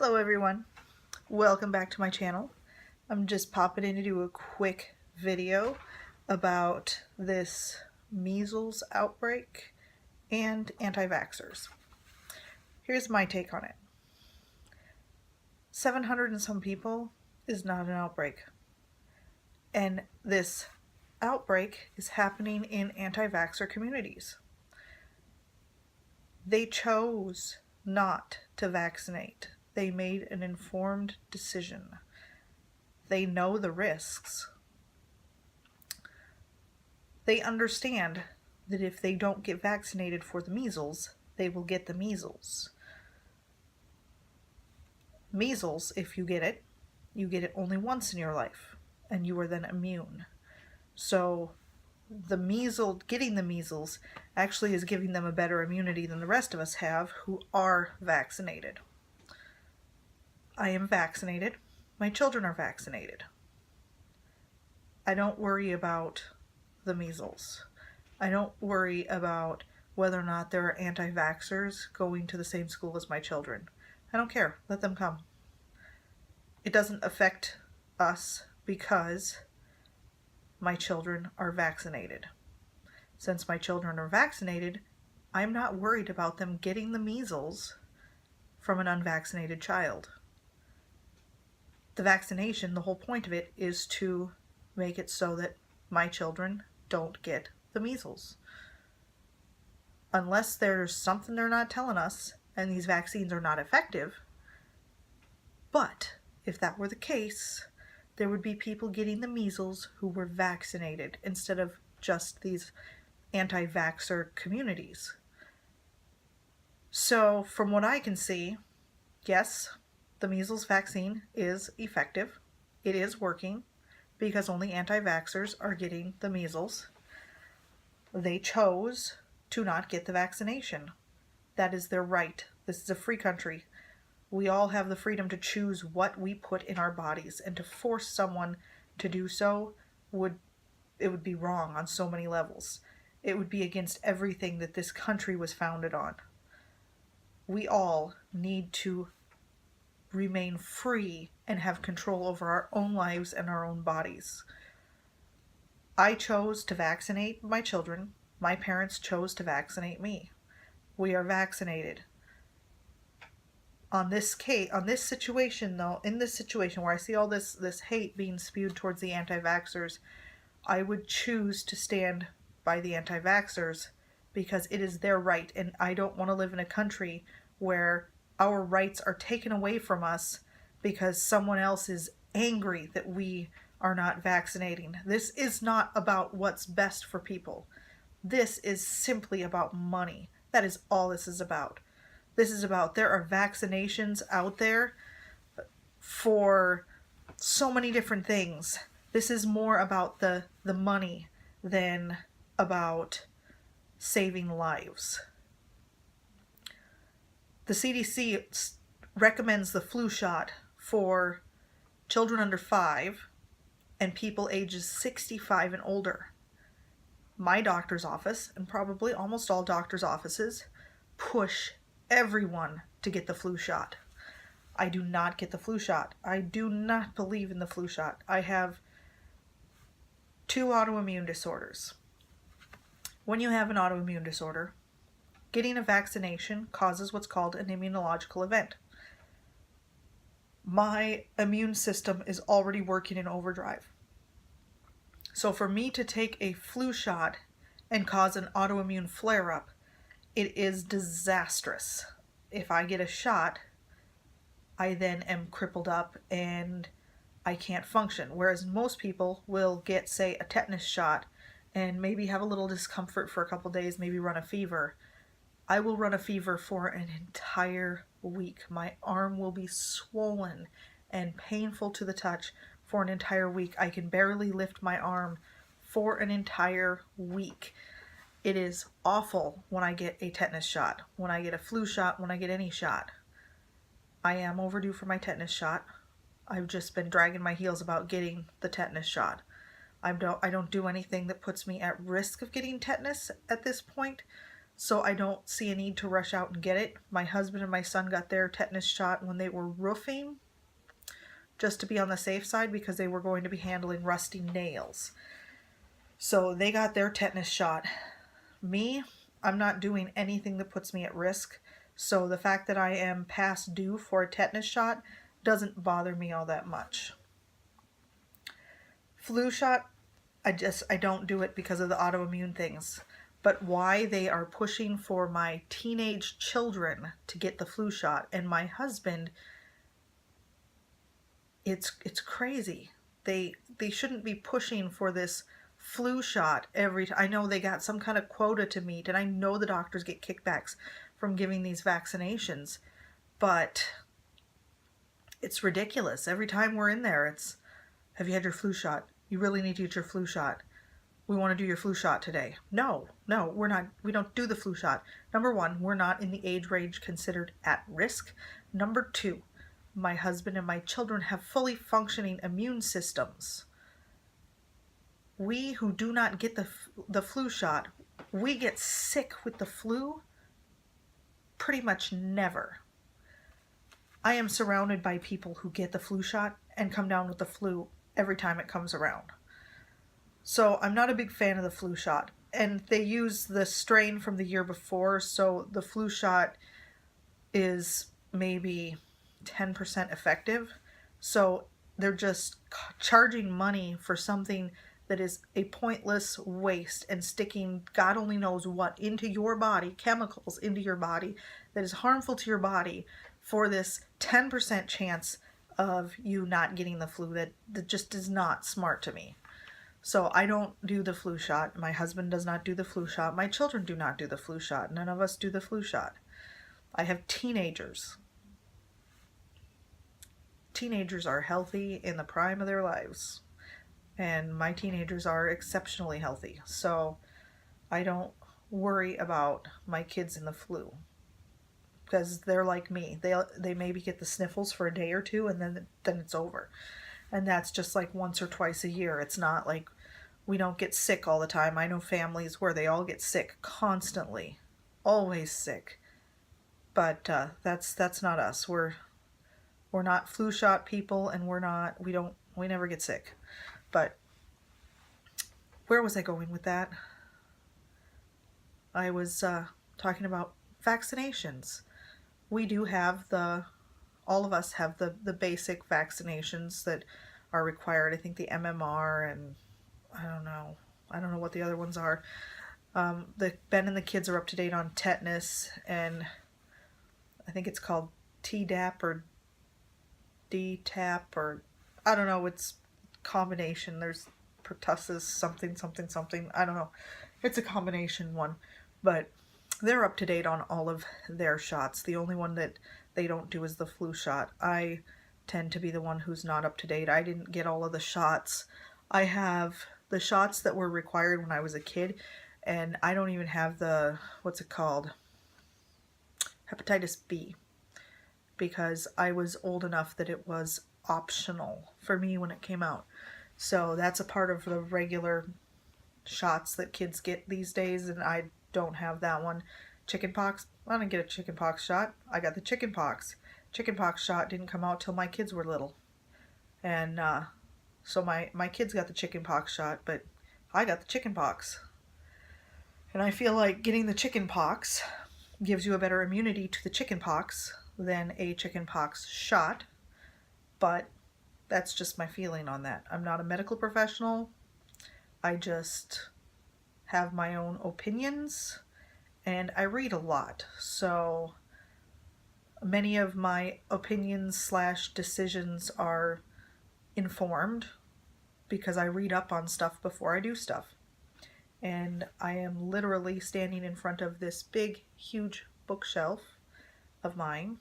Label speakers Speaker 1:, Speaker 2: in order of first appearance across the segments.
Speaker 1: Hello everyone, welcome back to my channel. I'm just popping in to do a quick video about this measles outbreak and anti-vaxxers. Here's my take on it. 700 and some people is not an outbreak. And this outbreak is happening in anti-vaxxer communities. They chose not to vaccinate. They made an informed decision. They know the risks. They understand that if they don't get vaccinated for the measles, they will get the measles. Measles, if you get it only once in your life, and you are then immune. So getting the measles actually is giving them a better immunity than the rest of us have who are vaccinated. I am vaccinated. My children are vaccinated. I don't worry about the measles. I don't worry about whether or not there are anti-vaxxers going to the same school as my children. I don't care. Let them come. It doesn't affect us because my children are vaccinated. Since my children are vaccinated, I'm not worried about them getting the measles from an unvaccinated child. The vaccination, the whole point of it is to make it so that my children don't get the measles. Unless there's something they're not telling us and these vaccines are not effective. But if that were the case, there would be people getting the measles who were vaccinated instead of just these anti-vaxxer communities. So from what I can see, yes, the measles vaccine is effective. It is working because only anti-vaxxers are getting the measles. They chose to not get the vaccination. That is their right. This is a free country. We all have the freedom to choose what we put in our bodies, and to force someone to do so would be wrong on so many levels. It would be against everything that this country was founded on. We all need to remain free and have control over our own lives and our own bodies. I chose to vaccinate my children. My parents chose to vaccinate me. We are vaccinated. In this situation where I see all this hate being spewed towards the anti-vaxxers, I would choose to stand by the anti-vaxxers because it is their right, and I don't want to live in a country where our rights are taken away from us because someone else is angry that we are not vaccinating. This is not about what's best for people. This is simply about money. That is all this is about. This is about, there are vaccinations out there for so many different things. This is more about the money than about saving lives. The CDC recommends the flu shot for children under 5 and people ages 65 and older. My doctor's office, and probably almost all doctors' offices, push everyone to get the flu shot. I do not get the flu shot. I do not believe in the flu shot. I have 2 autoimmune disorders. When you have an autoimmune disorder, getting a vaccination causes what's called an immunological event. My immune system is already working in overdrive. So for me to take a flu shot and cause an autoimmune flare-up, it is disastrous. If I get a shot, I then am crippled up and I can't function. Whereas most people will get, say, a tetanus shot and maybe have a little discomfort for a couple days, maybe run a fever. I will run a fever for an entire week. My arm will be swollen and painful to the touch for an entire week. I can barely lift my arm for an entire week. It is awful when I get a tetanus shot, when I get a flu shot, when I get any shot. I am overdue for my tetanus shot. I've just been dragging my heels about getting the tetanus shot. I don't do anything that puts me at risk of getting tetanus at this point, so I don't see a need to rush out and get it. My husband and my son got their tetanus shot when they were roofing, just to be on the safe side because they were going to be handling rusty nails. So they got their tetanus shot. Me, I'm not doing anything that puts me at risk. So the fact that I am past due for a tetanus shot doesn't bother me all that much. Flu shot, I don't do it because of the autoimmune things. But why they are pushing for my teenage children to get the flu shot and my husband, it's crazy. They shouldn't be pushing for this flu shot every time. I know they got some kind of quota to meet, and I know the doctors get kickbacks from giving these vaccinations, but it's ridiculous. Every time we're in there, it's, have you had your flu shot? You really need to get your flu shot. We want to do your flu shot today. No, we're not. We don't do the flu shot. Number one, we're not in the age range considered at risk. Number two, my husband and my children have fully functioning immune systems. We who do not get the flu shot, we get sick with the flu pretty much never. I am surrounded by people who get the flu shot and come down with the flu every time it comes around. So I'm not a big fan of the flu shot. And they use the strain from the year before, so the flu shot is maybe 10% effective. So they're just charging money for something that is a pointless waste and sticking God only knows what into your body, chemicals into your body that is harmful to your body for this 10% chance of you not getting the flu. That just is not smart to me. So I don't do the flu shot. My husband does not do the flu shot. My children do not do the flu shot. None of us do the flu shot. I have teenagers. Teenagers are healthy in the prime of their lives. And my teenagers are exceptionally healthy. So I don't worry about my kids in the flu. Because they're like me. They maybe get the sniffles for a day or two and then it's over. And that's just like once or twice a year. It's not like we don't get sick all the time. I know families where they all get sick constantly. Always sick. But that's not us. We're not flu shot people, and we never get sick. But where was I going with that? I was talking about vaccinations. We do have all of us have the basic vaccinations that are required. I think the MMR and I don't know what the other ones are. Ben and the kids are up to date on tetanus, and I think it's called Tdap or DTaP, or I don't know, it's combination. There's pertussis something. I don't know. It's a combination one, but they're up to date on all of their shots. The only one that they don't do is the flu shot. I tend to be the one who's not up to date. I didn't get all of the shots. I have the shots that were required when I was a kid, and I don't even have the, what's it called? Hepatitis B, because I was old enough that it was optional for me when it came out. So that's a part of the regular shots that kids get these days, and I don't have that one. Chickenpox, I didn't get a chickenpox shot. I got the chickenpox. Chickenpox shot didn't come out till my kids were little. And so my kids got the chickenpox shot, but I got the chickenpox. And I feel like getting the chickenpox gives you a better immunity to the chickenpox than a chickenpox shot. But that's just my feeling on that. I'm not a medical professional. I just have my own opinions, and I read a lot. So many of my opinions / decisions are informed because I read up on stuff before I do stuff. And I am literally standing in front of this big, huge bookshelf of mine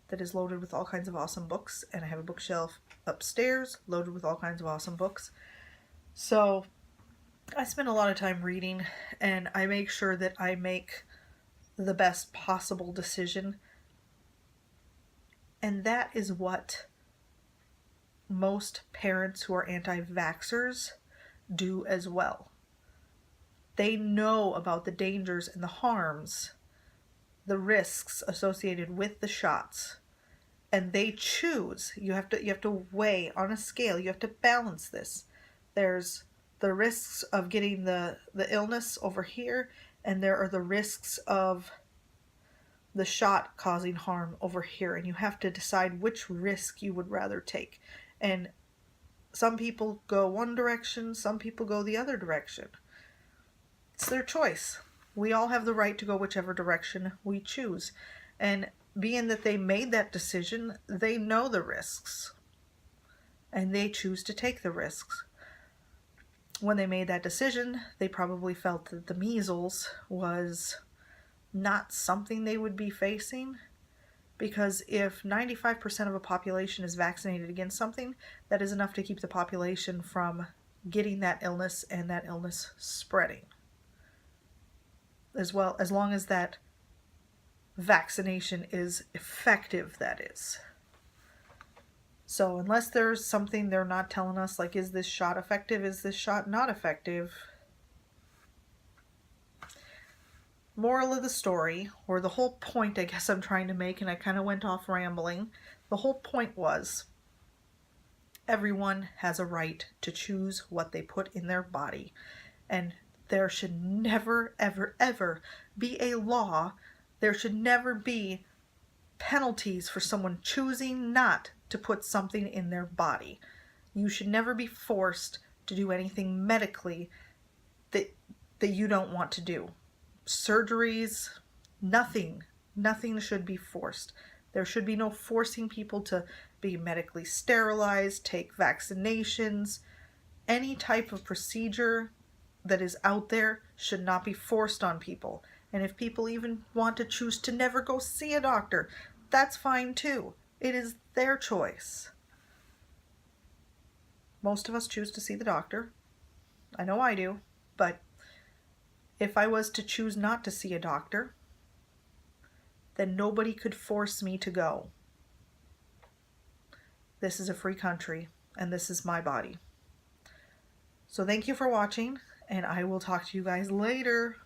Speaker 1: that is loaded with all kinds of awesome books, and I have a bookshelf upstairs loaded with all kinds of awesome books. So I spend a lot of time reading, and I make sure that I make the best possible decision. And that is what most parents who are anti-vaxxers do as well. They know about the dangers and the harms, the risks associated with the shots. And they choose. You have to weigh on a scale. You have to balance this. There's the risks of getting the illness over here, and there are the risks of the shot causing harm over here, and you have to decide which risk you would rather take. And some people go one direction, some people go the other direction. It's their choice. We all have the right to go whichever direction we choose. And being that they made that decision, they know the risks. And they choose to take the risks. When they made that decision, they probably felt that the measles was not something they would be facing. Because if 95% of a population is vaccinated against something, that is enough to keep the population from getting that illness and that illness spreading. As long as that vaccination is effective, that is. So unless there's something they're not telling us, like, is this shot effective? Is this shot not effective? Moral of the story, or the whole point I guess I'm trying to make, and I kind of went off rambling. The whole point was everyone has a right to choose what they put in their body. And there should never, ever, ever be a law. There should never be penalties for someone choosing not to put something in their body. You should never be forced to do anything medically that you don't want to do. Surgeries, nothing should be forced. There should be no forcing people to be medically sterilized, take vaccinations. Any type of procedure that is out there should not be forced on people. And if people even want to choose to never go see a doctor, that's fine too. It is their choice. Most of us choose to see the doctor. I know I do. But if I was to choose not to see a doctor, then nobody could force me to go. This is a free country, and this is my body. So thank you for watching, and I will talk to you guys later.